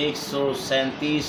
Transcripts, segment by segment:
137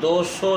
200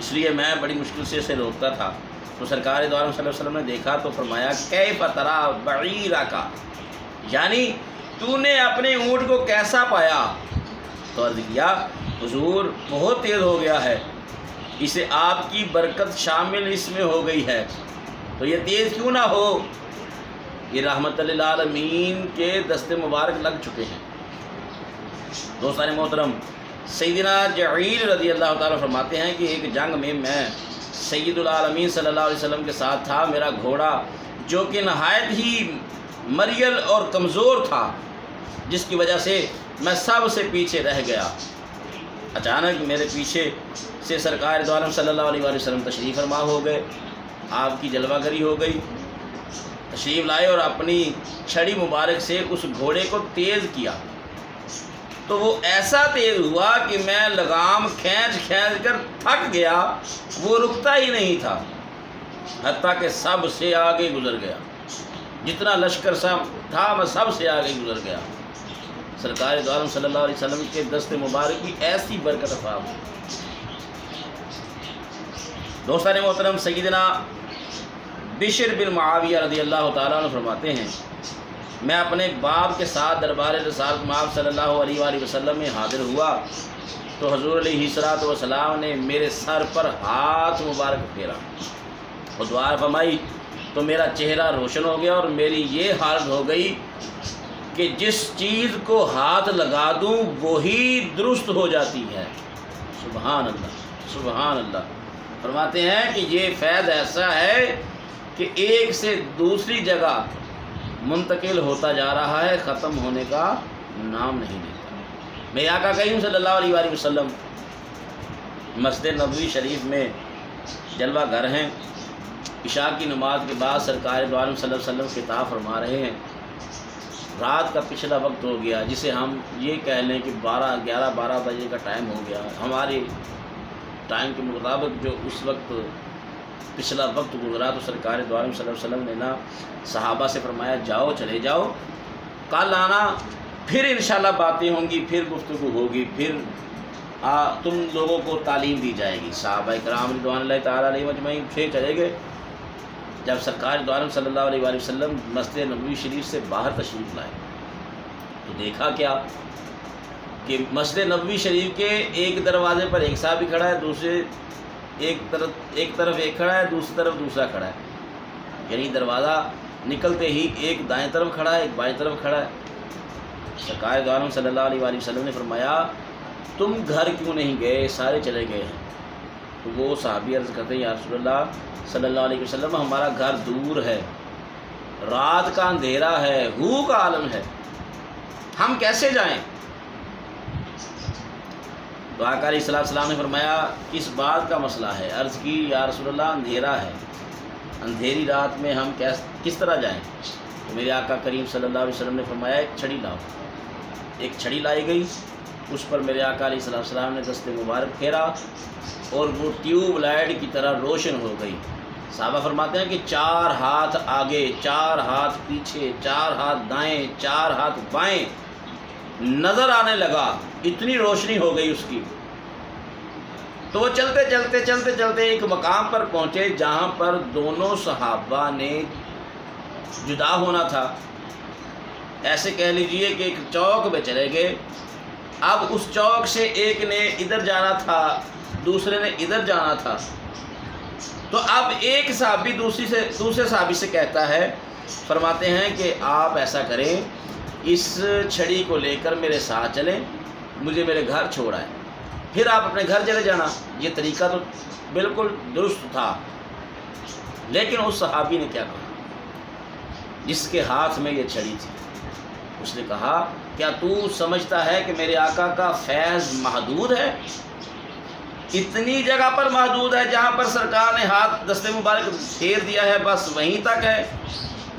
اس لیے میں بڑی مشکل سے اسے روکتا تھا۔ تو سرکار دو عالم صلی اللہ علیہ وسلم نے دیکھا تو فرمایا کیف ترا بعیرک، یعنی تو نے اپنے اونٹ کو کیسا پایا؟ تو عرض کیا حضور بہت تیز ہو گیا ہے، اسے آپ کی برکت شامل اس میں ہو گئی ہے۔ تو یہ تیز کیوں نہ ہو؟ یہ رحمت للعالمین کے دست مبارک لگ چکے ہیں۔ دوستان محترم، سیدنا جعیل رضی اللہ تعالیٰ فرماتے ہیں کہ ایک جنگ میں سید العالمین صلی اللہ علیہ وسلم کے ساتھ تھا۔ میرا گھوڑا جو کہ نہایت ہی مریل اور کمزور تھا، جس کی وجہ سے میں سب سے پیچھے رہ گیا۔ اچانک میرے پیچھے سے سرکار دو عالم صلی اللہ علیہ وسلم تشریف فرما ہو گئے، آپ کی جلوہ گری ہو گئی، تشریف لائے اور اپنی چھڑی مبارک سے اس گھوڑے کو تیز کیا تو وہ ایسا تیز ہوا کہ میں لگام کھینچ کر تھک گیا، وہ رکتا ہی نہیں تھا، حتیٰ کہ سب سے آگے گزر گیا۔ جتنا لشکر تھا میں سب سے آگے گزر گیا۔ سرکار دو عالم صلی اللہ علیہ وسلم کے دست مبارک کی ایسی برکت عطا ہوئی۔ دوستان محترم، سیدنا بشر بن معاویہ رضی اللہ تعالیٰ عنہ فرماتے ہیں میں اپنے باپ کے ساتھ دربار رسالت مآب صلی اللہ علیہ وآلہ وسلم میں حاضر ہوا تو حضور علیہ الصلوۃ والسلام نے میرے سر پر ہاتھ مبارک پھیرا اور دعا فرمائی تو میرا چہرہ روشن ہو گیا اور میری یہ حالت ہو گئی کہ جس چیز کو ہاتھ لگا دوں وہی درست ہو جاتی ہے۔ سبحان اللہ، سبحان اللہ۔ فرماتے ہیں کہ یہ فیض ایسا ہے کہ ایک سے دوسری جگہ منتقل ہوتا جا رہا ہے، ختم ہونے کا نام نہیں لیتا۔ میرے آقا کریم صلی اللہ علیہ وآلہ وسلم مسجد نبوی شریف میں جلوہ گھر ہیں۔ عشاء کی نماز کے بعد سرکار دو عالم صلی اللہ علیہ وسلم خطاب فرما رہے ہیں۔ رات کا پچھلا وقت ہو گیا، جسے ہم یہ کہہ لیں کہ 11-12 بجے کا ٹائم ہو گیا۔ ہمارے ٹائم کے مطابق جو اس وقت پچھلا وقت گزرا تو سرکار دو عالم صلی اللہ علیہ وسلم نے نا صحابہ سے فرمایا جاؤ، چلے جاؤ، کل آنا، پھر انشاءاللہ باتیں ہوں گی، پھر گفتگو ہوگی، پھر تم لوگوں کو تعلیم دی جائے گی۔ صحابہ کرام رضوان اللہ تعالیٰ علیہ مجمعین پھر چلے گئے۔ جب سرکار دو عالم صلی اللہ علیہ وآلہ وسلم مسجد نبوی شریف سے باہر تشریف لائے تو دیکھا کیا کہ مسجد نبوی شریف کے ایک دروازے پر ایک صحابی کھڑا ہے، دوسرے ایک طرف ایک کھڑا ہے، دوسری طرف دوسرا کھڑا ہے، یعنی دروازہ نکلتے ہی ایک دائیں طرف کھڑا ہے، ایک بائیں طرف کھڑا ہے۔ سرکار دو عالم صلی اللہ علیہ وآلہ وسلم نے فرمایا تم گھر کیوں نہیں گئے؟ سارے چلے گئے ہیں۔ تو وہ صحابی عرض کرتے ہیں یا رسول اللہ صلی اللہ علیہ وسلم ہمارا گھر دور ہے، رات کا اندھیرا ہے، ہو کا عالم ہے، ہم کیسے جائیں؟ تو آقا علیہ السلام نے فرمایا کس بات کا مسئلہ ہے؟ عرض کی یا رسول اللہ اندھیرا ہے، اندھیری رات میں ہم کس طرح جائیں؟ تو میرے آقا کریم صلی اللہ علیہ وسلم نے فرمایا ایک چھڑی لاؤ۔ ایک چھڑی لائی گئی، اس پر میرے آقا علیہ السلام نے دست مبارک پھیرا اور وہ ٹیوب لائٹ کی طرح روشن ہو گئی۔ صحابہ فرماتے ہیں کہ 4 ہاتھ آگے، 4 ہاتھ پیچھے، 4 ہاتھ دائیں، 4 ہاتھ بائیں نظر آنے لگا، اتنی روشنی ہو گئی اس کی۔ تو وہ چلتے ایک مقام پر پہنچے جہاں پر دونوں صحابہ نے جدا ہونا تھا، ایسے کہہ لیجئے کہ ایک چوک میں چلے گئے۔ اب اس چوک سے ایک نے ادھر جانا تھا، دوسرے نے ادھر جانا تھا۔ تو اب ایک صحابی دوسرے صحابی سے کہتا ہے، فرماتے ہیں کہ آپ ایسا کریں، اس چھڑی کو لے کر میرے ساتھ چلیں، مجھے میرے گھر چھوڑ آئیں، پھر آپ اپنے گھر چلے جانا۔ یہ طریقہ تو بالکل درست تھا، لیکن اس صحابی نے کیا کہا جس کے ہاتھ میں یہ چھڑی تھی؟ اس نے کہا کیا تو سمجھتا ہے کہ میرے آقا کا فیض محدود ہے؟ اتنی جگہ پر محدود ہے جہاں پر سرکار نے ہاتھ دست مبارک پھیر دیا ہے، بس وہیں تک ہے۔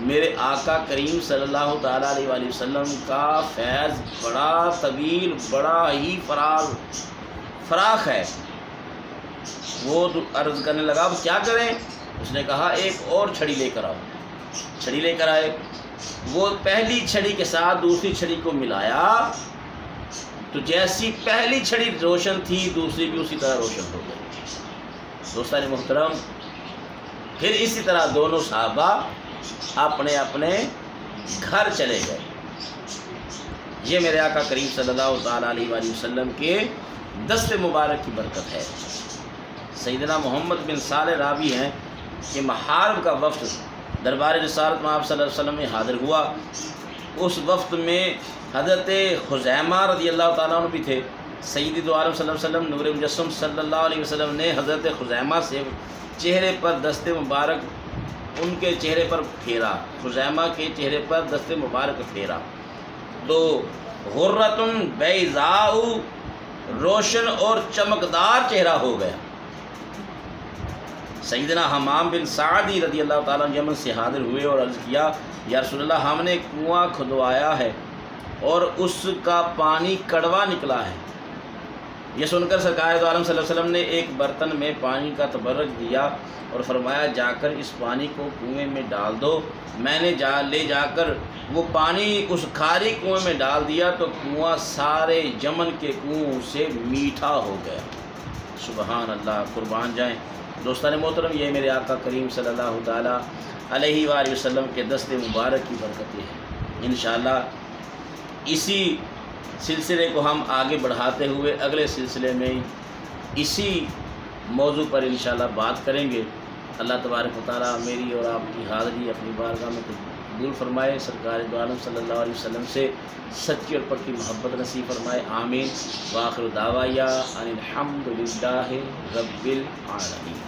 میرے آقا کریم صلی اللہ تعالیٰ علیہ وآلہ وسلم کا فیض بڑا طویل، بڑا ہی فراخ ہے۔ وہ عرض کرنے لگا اب کیا کریں؟ اس نے کہا ایک اور چھڑی لے کر آؤ۔ چھڑی لے کر آئے، وہ پہلی چھڑی کے ساتھ دوسری چھڑی کو ملایا تو جیسی پہلی چھڑی روشن تھی دوسری بھی اسی طرح روشن ہو گئی۔ دوستان محترم، پھر اسی طرح دونوں صحابہ اپنے اپنے گھر چلے گئے۔ یہ میرے آقا کریم صلی اللہ تعالیٰ علیہ وآلہ وسلم کے دست مبارک کی برکت ہے۔ سیدنا محمد بن صالح راوی ہیں کہ محارب کا وفد دربار رسالت میں آپ صلی اللہ علیہ وسلم میں حاضر ہوا۔ اس وفد میں حضرت خزیمہ رضی اللہ تعالیٰ عنہ بھی تھے۔ سید دو عالم صلی اللہ علیہ وسلم نور مجسم صلی اللہ علیہ وسلم نے حضرت خزیمہ سے چہرے پر دست مبارک ان کے چہرے پر پھیرا، خزیمہ کے چہرے پر دست مبارک پھیرا تو غرۃ بیضاء، روشن اور چمکدار چہرہ ہو گیا۔ سیدنا حمام بن سعدی رضی اللہ تعالیٰ عنہ یمن سے حاضر ہوئے اور عرض کیا، یا رسول اللہ، ہم نے کنواں کھدوایا ہے اور اس کا پانی کڑوا نکلا ہے۔ یہ سن کر سرکار دو عالم صلی اللہ علیہ وسلم نے ایک برتن میں پانی کا تبرک دیا اور فرمایا، جا کر اس پانی کو کنویں میں ڈال دو۔ میں نے لے جا کر وہ پانی اس کھاری کنویں میں ڈال دیا تو کنواں سارے یمن کے کنووں سے میٹھا ہو گیا۔ سبحان اللہ، قربان جائیں۔ دوستان محترم، یہ میرے آقا کریم صلی اللہ تعالیٰ علیہ وآلہ وسلم کے دست مبارک کی برکتیں ہیں۔ انشاءاللہ اسی سلسلے کو ہم آگے بڑھاتے ہوئے اگلے سلسلے میں اسی موضوع پر انشاءاللہ بات کریں گے۔ اللہ تبارک و تعالیٰ میری اور آپ کی حاضری اپنی بارگاہ میں قبول فرمائے، سرکار دو عالم صلی اللہ علیہ وسلم سے سچی اور پکی محبت نصیب فرمائے، آمین۔ وآخر دعوایا ان الحمد للہ رب العالمین۔